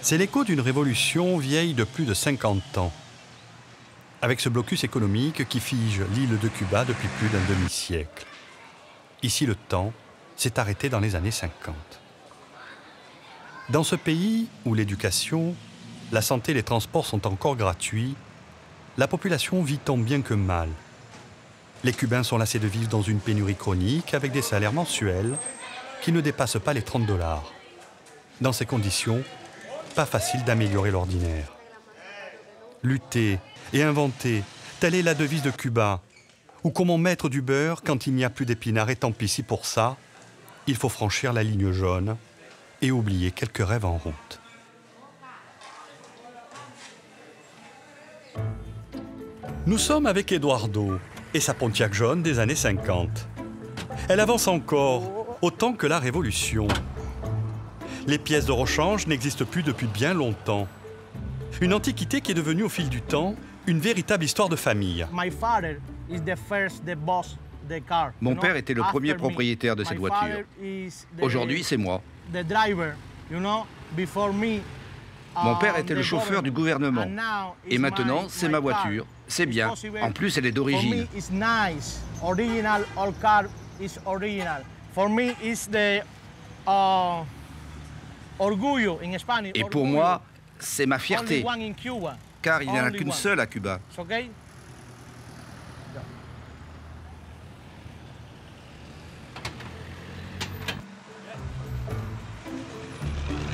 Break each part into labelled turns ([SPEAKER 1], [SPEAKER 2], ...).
[SPEAKER 1] C'est l'écho d'une révolution vieille de plus de 50 ans, avec ce blocus économique qui fige l'île de Cuba depuis plus d'un demi-siècle. Ici, le temps s'est arrêté dans les années 50. Dans ce pays où l'éducation, la santé et les transports sont encore gratuits, la population vit tant bien que mal. Les Cubains sont lassés de vivre dans une pénurie chronique avec des salaires mensuels qui ne dépassent pas les 30 $. Dans ces conditions, pas facile d'améliorer l'ordinaire. Lutter et inventer, telle est la devise de Cuba. Ou comment mettre du beurre quand il n'y a plus d'épinards, et tant pis si pour ça, il faut franchir la ligne jaune et oublier quelques rêves en route. Nous sommes avec Eduardo et sa Pontiac jaune des années 50. Elle avance encore, autant que la Révolution. Les pièces de rechange n'existent plus depuis bien longtemps. Une antiquité qui est devenue au fil du temps une véritable histoire de famille.
[SPEAKER 2] Mon père était le premier propriétaire de cette voiture. Aujourd'hui, c'est moi. Mon père était le chauffeur du gouvernement. Et maintenant, c'est ma voiture. C'est bien. En plus, elle est d'origine. Et pour moi, c'est ma fierté, car il n'y en a qu'une seule à Cuba.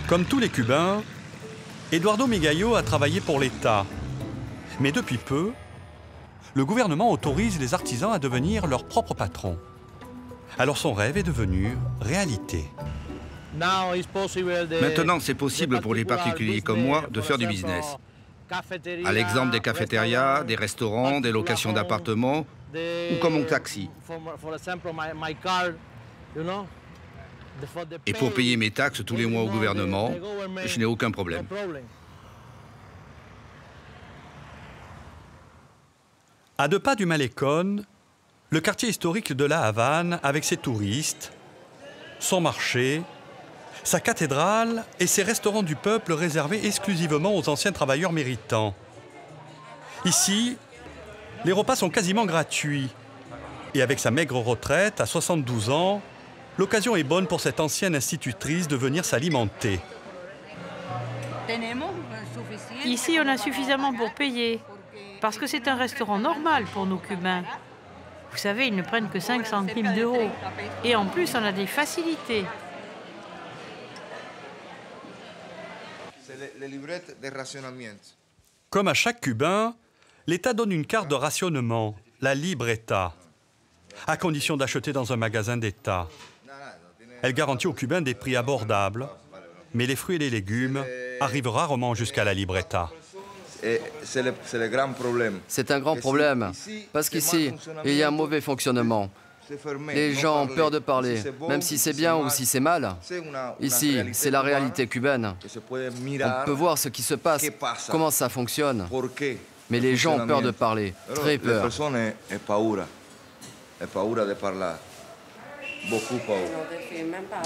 [SPEAKER 1] Comme tous les Cubains, Eduardo Migallo a travaillé pour l'État. Mais depuis peu, le gouvernement autorise les artisans à devenir leurs propres patrons. Alors son rêve est devenu réalité.
[SPEAKER 2] Maintenant, c'est possible pour les particuliers comme moi de faire du business. À l'exemple des cafétérias, des restaurants, des locations d'appartements ou comme mon taxi. Et pour payer mes taxes tous les mois au gouvernement, je n'ai aucun problème.
[SPEAKER 1] À 2 pas du Malecón, le quartier historique de La Havane avec ses touristes, son marché, sa cathédrale et ses restaurants du peuple réservés exclusivement aux anciens travailleurs méritants. Ici, les repas sont quasiment gratuits. Et avec sa maigre retraite, à 72 ans, l'occasion est bonne pour cette ancienne institutrice de venir s'alimenter.
[SPEAKER 3] Ici, on a suffisamment pour payer, parce que c'est un restaurant normal pour nos Cubains. Vous savez, ils ne prennent que 5 centimes d'euros. Et en plus, on a des facilités.
[SPEAKER 1] Comme à chaque Cubain, l'État donne une carte de rationnement, la libreta, à condition d'acheter dans un magasin d'État. Elle garantit aux Cubains des prix abordables, mais les fruits et les légumes arrivent rarement jusqu'à la libreta.
[SPEAKER 4] C'est un grand problème, parce qu'ici, il y a un mauvais fonctionnement. Les gens ont peur de parler, même si c'est bien ou si c'est mal. Ici, c'est la réalité cubaine. On peut voir ce qui se passe, comment ça fonctionne. Mais les gens ont peur de parler, très peur.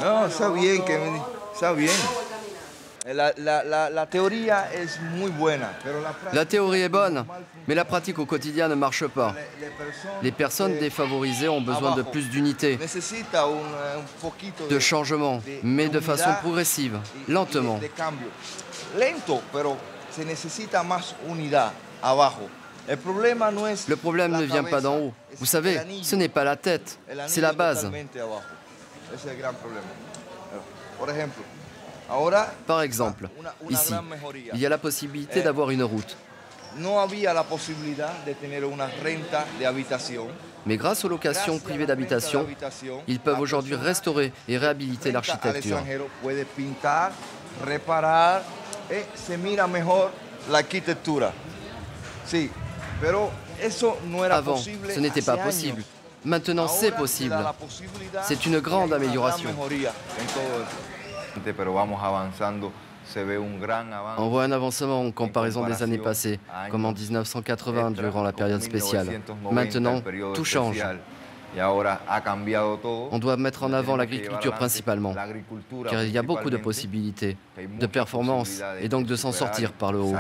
[SPEAKER 5] No, está bien, está bien.
[SPEAKER 4] La théorie est bonne, mais la pratique au quotidien ne marche pas. Les personnes défavorisées ont besoin de plus d'unité, de changement, mais de façon progressive, lentement. Le problème ne vient pas d'en haut. Vous savez, ce n'est pas la tête, c'est la base. Par exemple, ici, il y a la possibilité d'avoir une route. Mais grâce aux locations privées d'habitation, ils peuvent aujourd'hui restaurer et réhabiliter l'architecture. Avant, ce n'était pas possible. Maintenant, c'est possible. C'est une grande amélioration. On voit un avancement en comparaison des années passées, comme en 1980 durant la période spéciale. Maintenant, tout change. On doit mettre en avant l'agriculture principalement, car il y a beaucoup de possibilités, de performance, et donc de s'en sortir par le haut.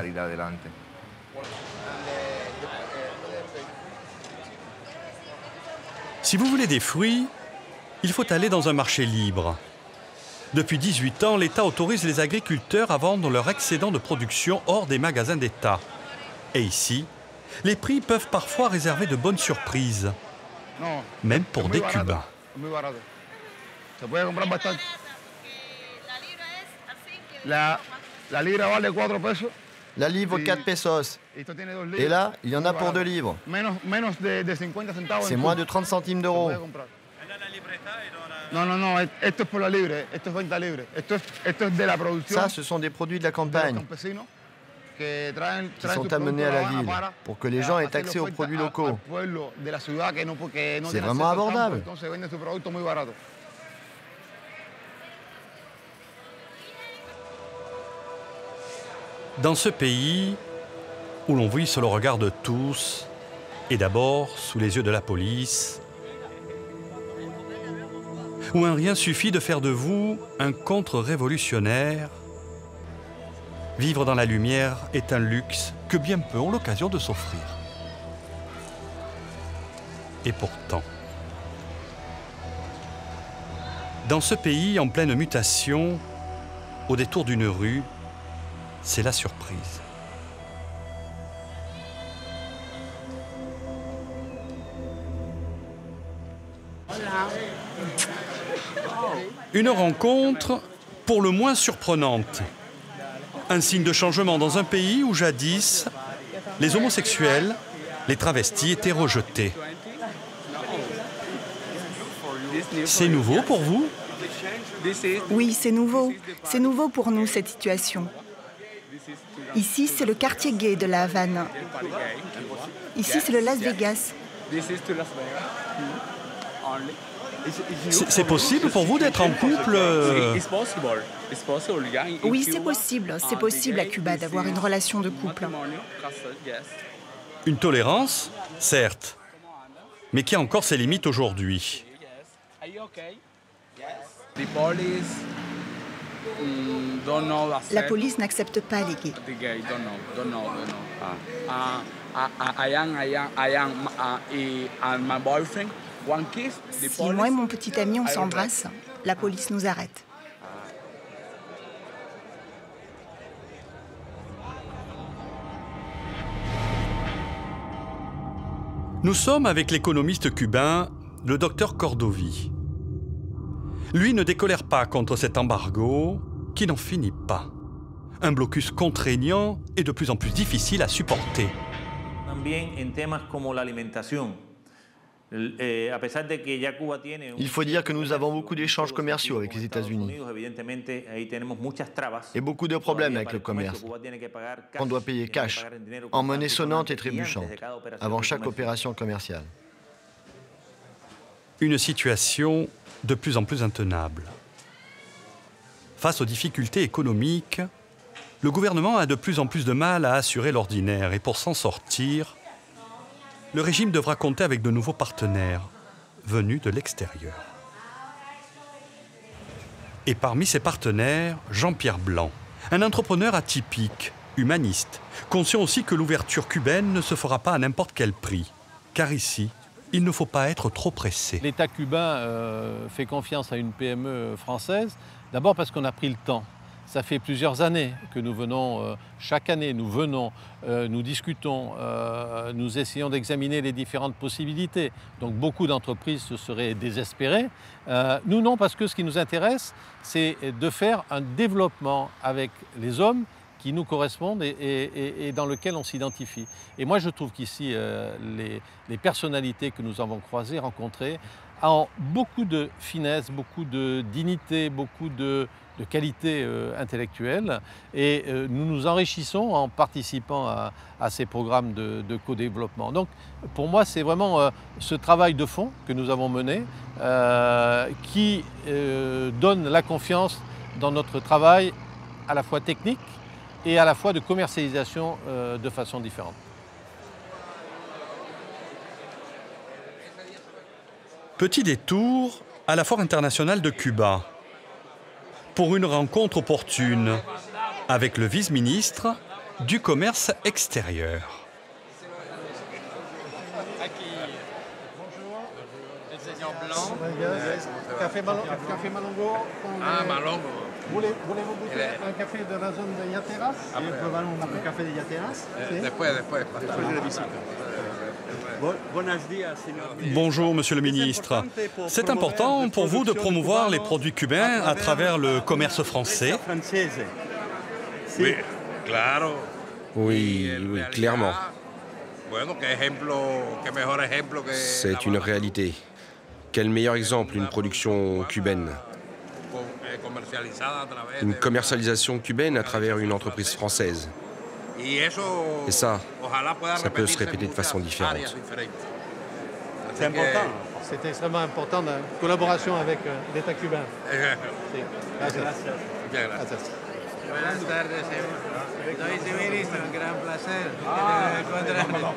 [SPEAKER 1] Si vous voulez des fruits, il faut aller dans un marché libre. Depuis 18 ans, l'État autorise les agriculteurs à vendre leur excédent de production hors des magasins d'État. Et ici, les prix peuvent parfois réserver de bonnes surprises, même pour des Cubains.
[SPEAKER 6] La livre 4 pesos. Et là, il y en a pour 2 livres. C'est moins de 30 centimes d'euros. Ça, ce sont des produits de la campagne qui sont amenés à la ville pour que les gens aient accès aux produits locaux. C'est vraiment abordable.
[SPEAKER 1] Dans ce pays, où l'on vit sous le regard de tous, et d'abord sous les yeux de la police, où un rien suffit de faire de vous un contre-révolutionnaire, vivre dans la lumière est un luxe que bien peu ont l'occasion de s'offrir. Et pourtant, dans ce pays en pleine mutation, au détour d'une rue, c'est la surprise. Une rencontre pour le moins surprenante. Un signe de changement dans un pays où jadis, les homosexuels, les travestis étaient rejetés. C'est nouveau pour vous?
[SPEAKER 7] Oui, c'est nouveau. C'est nouveau pour nous, cette situation. Ici, c'est le quartier gay de la Havane. Ici, c'est le Las Vegas.
[SPEAKER 1] C'est possible pour vous d'être en couple?
[SPEAKER 7] Oui, c'est possible. C'est possible à Cuba d'avoir une relation de couple.
[SPEAKER 1] Une tolérance, certes, mais qui a encore ses limites aujourd'hui.
[SPEAKER 7] La police n'accepte pas les gays. Si moi et mon petit ami on s'embrasse, la police nous arrête.
[SPEAKER 1] Nous sommes avec l'économiste cubain, le docteur Cordovi. Lui ne décolère pas contre cet embargo qui n'en finit pas. Un blocus contraignant et de plus en plus difficile à supporter.
[SPEAKER 6] Il faut dire que nous avons beaucoup d'échanges commerciaux avec les États-Unis et beaucoup de problèmes avec le commerce. On doit payer cash, en monnaie sonnante et trébuchante, avant chaque opération commerciale.
[SPEAKER 1] Une situation de plus en plus intenable. Face aux difficultés économiques, le gouvernement a de plus en plus de mal à assurer l'ordinaire et pour s'en sortir, le régime devra compter avec de nouveaux partenaires venus de l'extérieur. Et parmi ces partenaires, Jean-Pierre Blanc, un entrepreneur atypique, humaniste, conscient aussi que l'ouverture cubaine ne se fera pas à n'importe quel prix, car ici, il ne faut pas être trop pressé.
[SPEAKER 8] L'État cubain fait confiance à une PME française, d'abord parce qu'on a pris le temps. Ça fait plusieurs années que nous venons, chaque année, nous discutons, nous essayons d'examiner les différentes possibilités. Donc beaucoup d'entreprises se seraient désespérées. Nous non, parce que ce qui nous intéresse, c'est de faire un développement avec les hommes qui nous correspondent et dans lequel on s'identifie. Et moi, je trouve qu'ici, les personnalités que nous avons croisées, rencontrées, ont beaucoup de finesse, beaucoup de dignité, beaucoup de qualité intellectuelle. Et nous nous enrichissons en participant à ces programmes de co-développement. Donc, pour moi, c'est vraiment ce travail de fond que nous avons mené qui donne la confiance dans notre travail à la fois technique et à la fois de commercialisation de façon différente.
[SPEAKER 1] Petit détour à la Foire internationale de Cuba pour une rencontre opportune avec le vice-ministre du commerce extérieur.
[SPEAKER 8] Café Malongo. Ah, Malongo. Voulez-vous goûter un café de la zone de Yateras? Un café de Yateras? Después de la visite.
[SPEAKER 1] Bonjour, Monsieur le ministre. C'est important pour vous de promouvoir les produits cubains à travers le commerce français?
[SPEAKER 9] Oui, clairement. C'est une réalité. Quel meilleur exemple, une production cubaine? Une commercialisation cubaine à travers une entreprise française. Et ça peut se répéter de façon différente.
[SPEAKER 8] C'est important. C'est extrêmement important la collaboration avec l'État cubain. Gracias.
[SPEAKER 10] Buenas tardes, viceministro, un gran placer encontrarnos.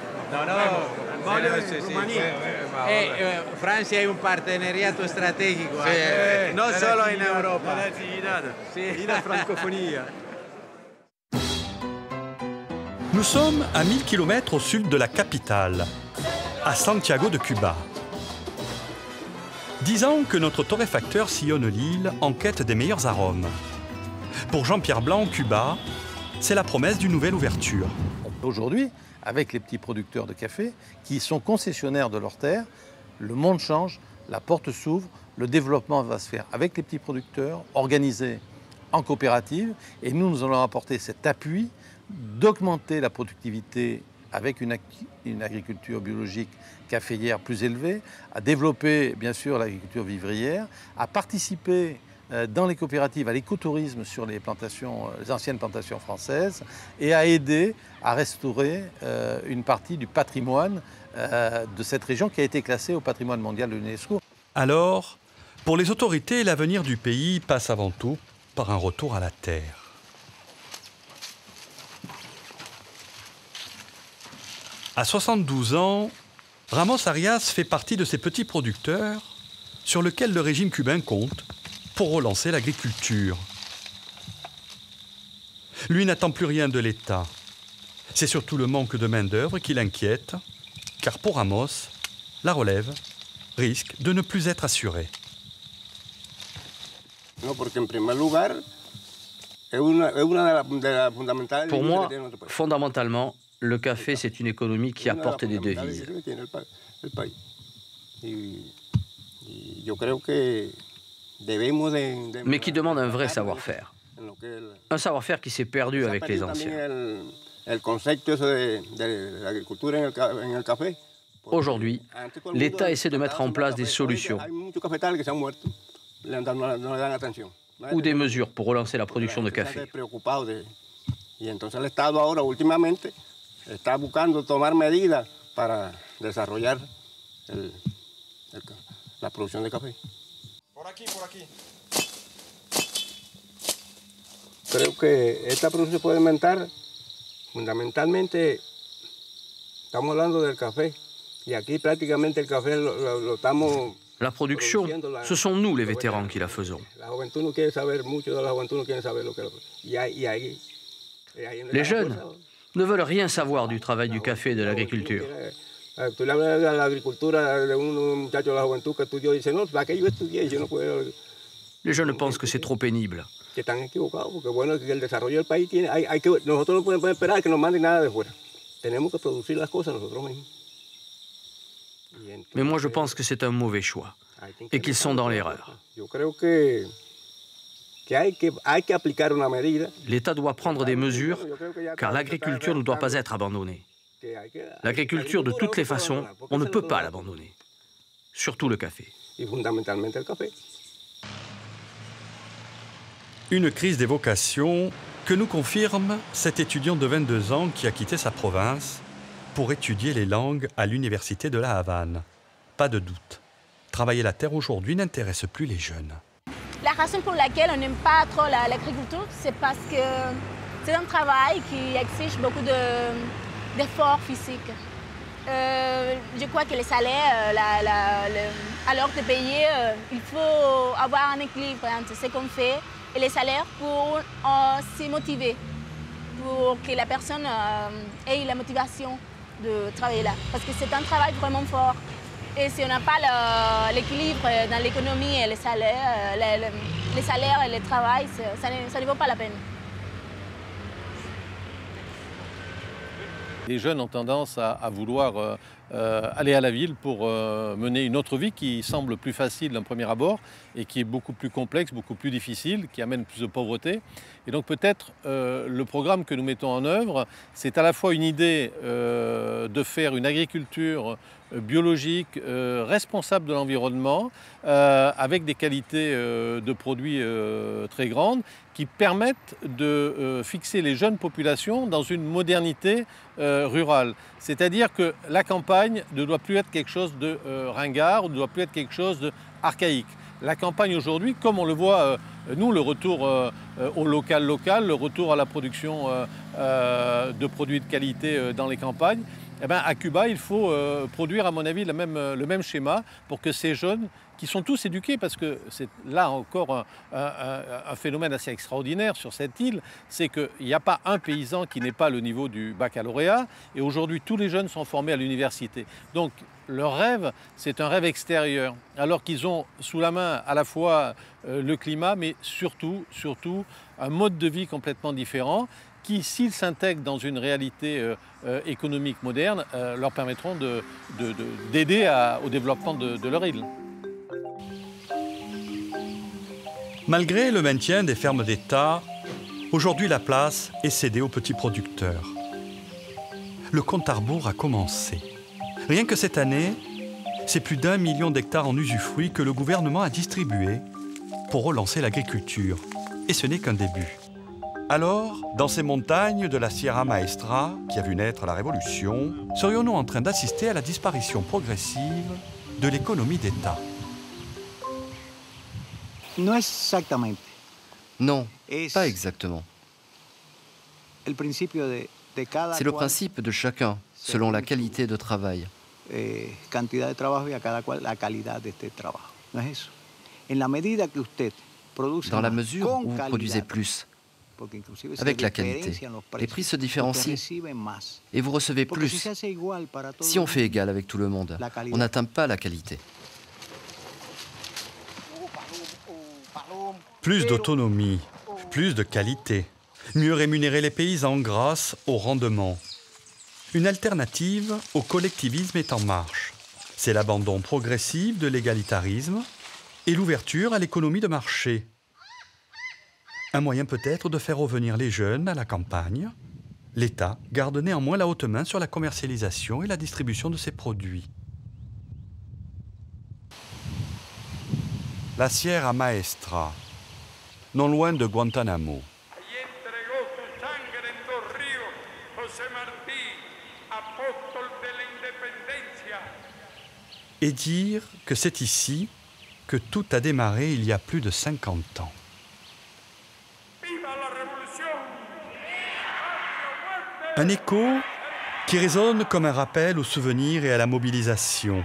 [SPEAKER 10] Francia es un partenariato estratégico, no solo en Europa. La francophonie.
[SPEAKER 1] Nous sommes à 1000 km au sud de la capitale, à Santiago de Cuba. 10 ans que notre torréfacteur sillonne l'île en quête des meilleurs arômes. Pour Jean-Pierre Blanc, Cuba, c'est la promesse d'une nouvelle ouverture.
[SPEAKER 8] Aujourd'hui, avec les petits producteurs de café qui sont concessionnaires de leurs terres, le monde change, la porte s'ouvre, le développement va se faire avec les petits producteurs, organisés en coopérative, et nous allons apporter cet appui d'augmenter la productivité avec une agriculture biologique caféière plus élevée, à développer bien sûr l'agriculture vivrière, à participer dans les coopératives à l'écotourisme sur les anciennes plantations françaises et à aider à restaurer une partie du patrimoine de cette région qui a été classée au patrimoine mondial de l'UNESCO.
[SPEAKER 1] Alors, pour les autorités, l'avenir du pays passe avant tout par un retour à la terre. À 72 ans, Ramos Arias fait partie de ces petits producteurs sur lesquels le régime cubain compte pour relancer l'agriculture. Lui n'attend plus rien de l'État. C'est surtout le manque de main-d'œuvre qui l'inquiète, car pour Ramos, la relève risque de ne plus être assurée.
[SPEAKER 11] Pour moi, fondamentalement, le café, c'est une économie qui apporte des devises. Mais qui demande un vrai savoir-faire. Un savoir-faire qui s'est perdu avec les anciens. Aujourd'hui, l'État essaie de mettre en place des solutions ou des mesures pour relancer la production de café.
[SPEAKER 12] Está buscando tomar medidas para desarrollar la producción de café. Por aquí. Creo que esta producción se puede aumentar. Fundamentalmente, estamos hablando del café. Y aquí prácticamente el café lo estamos...
[SPEAKER 11] La production, ce sont nous les vétérans qui la faisons.
[SPEAKER 12] La juventud no quiere saber, mucho de la juventud no quiere saber lo que...
[SPEAKER 11] Les jeunes ne veulent rien savoir du travail du café et de l'agriculture. Les jeunes pensent que c'est trop pénible. Mais moi, je pense que c'est un mauvais choix et qu'ils sont dans l'erreur. L'État doit prendre des mesures, car l'agriculture ne doit pas être abandonnée. L'agriculture, de toutes les façons, on ne peut pas l'abandonner. Surtout le café.
[SPEAKER 1] Une crise des vocations que nous confirme cet étudiant de 22 ans qui a quitté sa province pour étudier les langues à l'université de La Havane. Pas de doute, travailler la terre aujourd'hui n'intéresse plus les jeunes.
[SPEAKER 13] La raison pour laquelle on n'aime pas trop l'agriculture, c'est parce que c'est un travail qui exige beaucoup d'efforts physiques. Je crois que les salaires, à l'heure de payer, il faut avoir un équilibre entre ce qu'on fait et les salaires pour se motiver, pour que la personne ait la motivation de travailler là. Parce que c'est un travail vraiment fort. Et si on n'a pas l'équilibre dans l'économie et les salaires et le travail, ça ne vaut pas la peine.
[SPEAKER 8] Les jeunes ont tendance à vouloir aller à la ville pour mener une autre vie qui semble plus facile d'un premier abord et qui est beaucoup plus complexe, beaucoup plus difficile, qui amène plus de pauvreté. Et donc peut-être le programme que nous mettons en œuvre, c'est à la fois une idée de faire une agriculture biologique, responsable de l'environnement, avec des qualités de produits très grandes, qui permettent de fixer les jeunes populations dans une modernité rurale. C'est-à-dire que la campagne ne doit plus être quelque chose de ringard, ne doit plus être quelque chose d'archaïque. La campagne aujourd'hui, comme on le voit, nous, le retour au local, le retour à la production de produits de qualité dans les campagnes, eh bien, à Cuba, il faut produire, à mon avis, le même schéma pour que ces jeunes, qui sont tous éduqués, parce que c'est là encore un phénomène assez extraordinaire sur cette île, c'est qu'il n'y a pas un paysan qui n'ait pas le niveau du baccalauréat, et aujourd'hui, tous les jeunes sont formés à l'université. Donc, leur rêve, c'est un rêve extérieur, alors qu'ils ont sous la main à la fois le climat, mais surtout un mode de vie complètement différent, qui, s'ils s'intègrent dans une réalité économique moderne, leur permettront d'aider au développement de leur île.
[SPEAKER 1] Malgré le maintien des fermes d'État, aujourd'hui la place est cédée aux petits producteurs. Le compte à rebours a commencé. Rien que cette année, c'est plus d'1 million d'hectares en usufruit que le gouvernement a distribué pour relancer l'agriculture. Et ce n'est qu'un début. Alors, dans ces montagnes de la Sierra Maestra, qui a vu naître la Révolution, serions-nous en train d'assister à la disparition progressive de l'économie d'État?
[SPEAKER 14] Non,
[SPEAKER 4] pas exactement. C'est le principe de chacun, selon la qualité de travail. Dans la mesure où vous produisez plus, avec la qualité, les prix se différencient et vous recevez plus. Si on fait égal avec tout le monde, on n'atteint pas la qualité.
[SPEAKER 1] Plus d'autonomie, plus de qualité, mieux rémunérer les paysans grâce au rendement. Une alternative au collectivisme est en marche. C'est l'abandon progressif de l'égalitarisme et l'ouverture à l'économie de marché. Un moyen peut-être de faire revenir les jeunes à la campagne. L'État garde néanmoins la haute main sur la commercialisation et la distribution de ses produits. La Sierra Maestra, non loin de Guantanamo. Et dire que c'est ici que tout a démarré il y a plus de 50 ans. Un écho qui résonne comme un rappel au souvenir et à la mobilisation.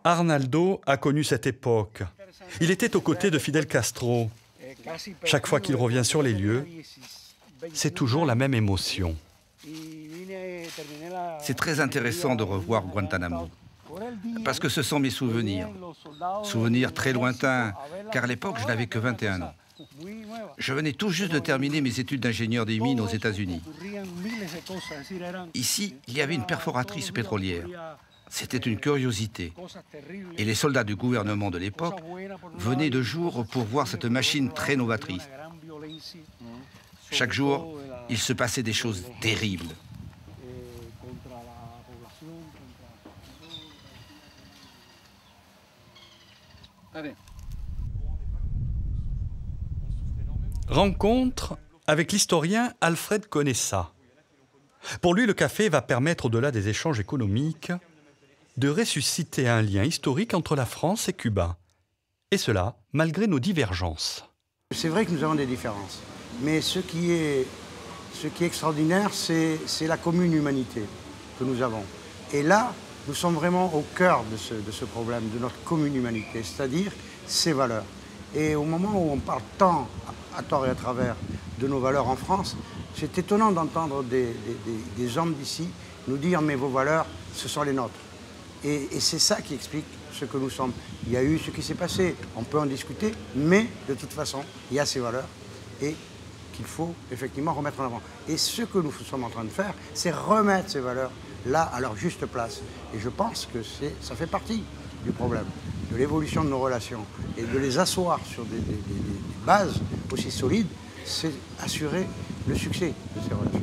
[SPEAKER 1] Arnaldo a connu cette époque. Il était aux côtés de Fidel Castro. Chaque fois qu'il revient sur les lieux, c'est toujours la même émotion.
[SPEAKER 2] C'est très intéressant de revoir Guantanamo, parce que ce sont mes souvenirs. Souvenirs très lointains, car à l'époque, je n'avais que 21 ans. Je venais tout juste de terminer mes études d'ingénieur des mines aux États-Unis. Ici, il y avait une perforatrice pétrolière. C'était une curiosité. Et les soldats du gouvernement de l'époque venaient de jour pour voir cette machine très novatrice. Chaque jour, il se passait des choses terribles.
[SPEAKER 1] Rencontre avec l'historien Alfred Conessa. Pour lui, le café va permettre, au-delà des échanges économiques, de ressusciter un lien historique entre la France et Cuba. Et cela, malgré nos divergences.
[SPEAKER 14] C'est vrai que nous avons des différences, mais ce qui est ce qui est extraordinaire, c'est la commune humanité que nous avons. Et là, nous sommes vraiment au cœur de ce problème, de notre commune humanité, c'est-à-dire ces valeurs. Et au moment où on parle tant, à tort et à travers, de nos valeurs en France, c'est étonnant d'entendre des hommes d'ici nous dire « mais vos valeurs, ce sont les nôtres ». Et c'est ça qui explique ce que nous sommes. Il y a eu ce qui s'est passé, on peut en discuter, mais de toute façon, il y a ces valeurs et qu'il faut effectivement remettre en avant. Et ce que nous sommes en train de faire, c'est remettre ces valeurs là à leur juste place. Et je pense que ça fait partie du problème, de l'évolution de nos relations. Et de les asseoir sur des bases aussi solides, c'est assurer le succès de ces relations.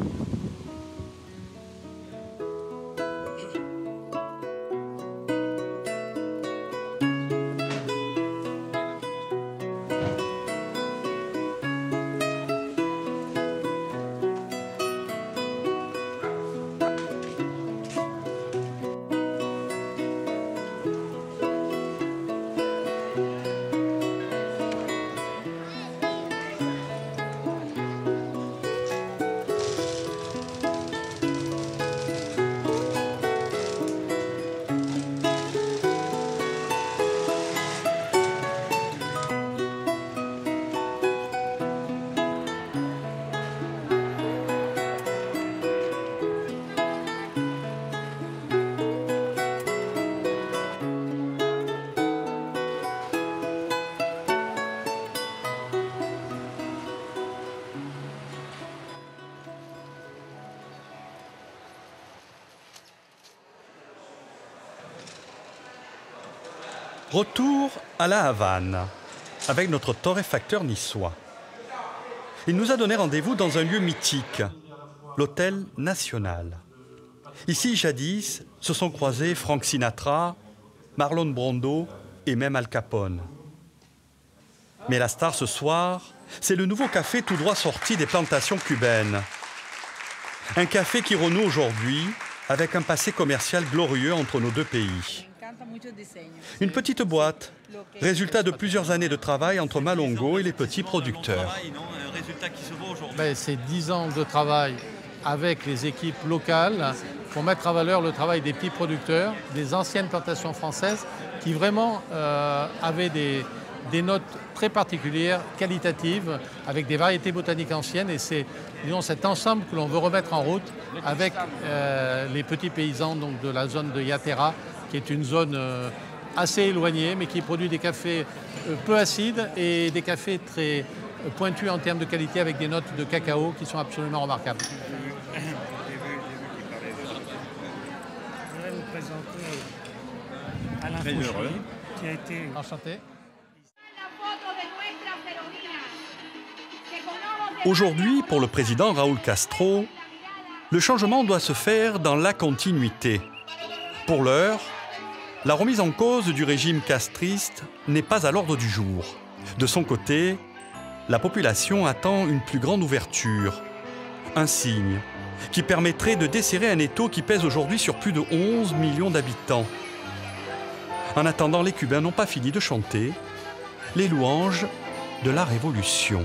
[SPEAKER 1] Retour à la Havane, avec notre torréfacteur niçois. Il nous a donné rendez-vous dans un lieu mythique, l'Hôtel National. Ici, jadis, se sont croisés Frank Sinatra, Marlon Brando et même Al Capone. Mais la star ce soir, c'est le nouveau café tout droit sorti des plantations cubaines. Un café qui renoue aujourd'hui avec un passé commercial glorieux entre nos deux pays. Une petite boîte, résultat de plusieurs années de travail entre Malongo et les petits producteurs.
[SPEAKER 8] C'est 10 ans de travail avec les équipes locales pour mettre en valeur le travail des petits producteurs, des anciennes plantations françaises qui vraiment avaient des notes très particulières, qualitatives, avec des variétés botaniques anciennes. Et c'est cet ensemble que l'on veut remettre en route avec les petits paysans donc, de la zone de Yatera, qui est une zone assez éloignée, mais qui produit des cafés peu acides et des cafés très pointus en termes de qualité, avec des notes de cacao qui sont absolument remarquables.
[SPEAKER 15] Je voudrais vous présenter Alain Fouché, qui a été...
[SPEAKER 8] Enchanté.
[SPEAKER 1] Aujourd'hui, pour le président Raúl Castro, le changement doit se faire dans la continuité. Pour l'heure, la remise en cause du régime castriste n'est pas à l'ordre du jour. De son côté, la population attend une plus grande ouverture, un signe qui permettrait de desserrer un étau qui pèse aujourd'hui sur plus de 11 millions d'habitants. En attendant, les Cubains n'ont pas fini de chanter les louanges de la Révolution.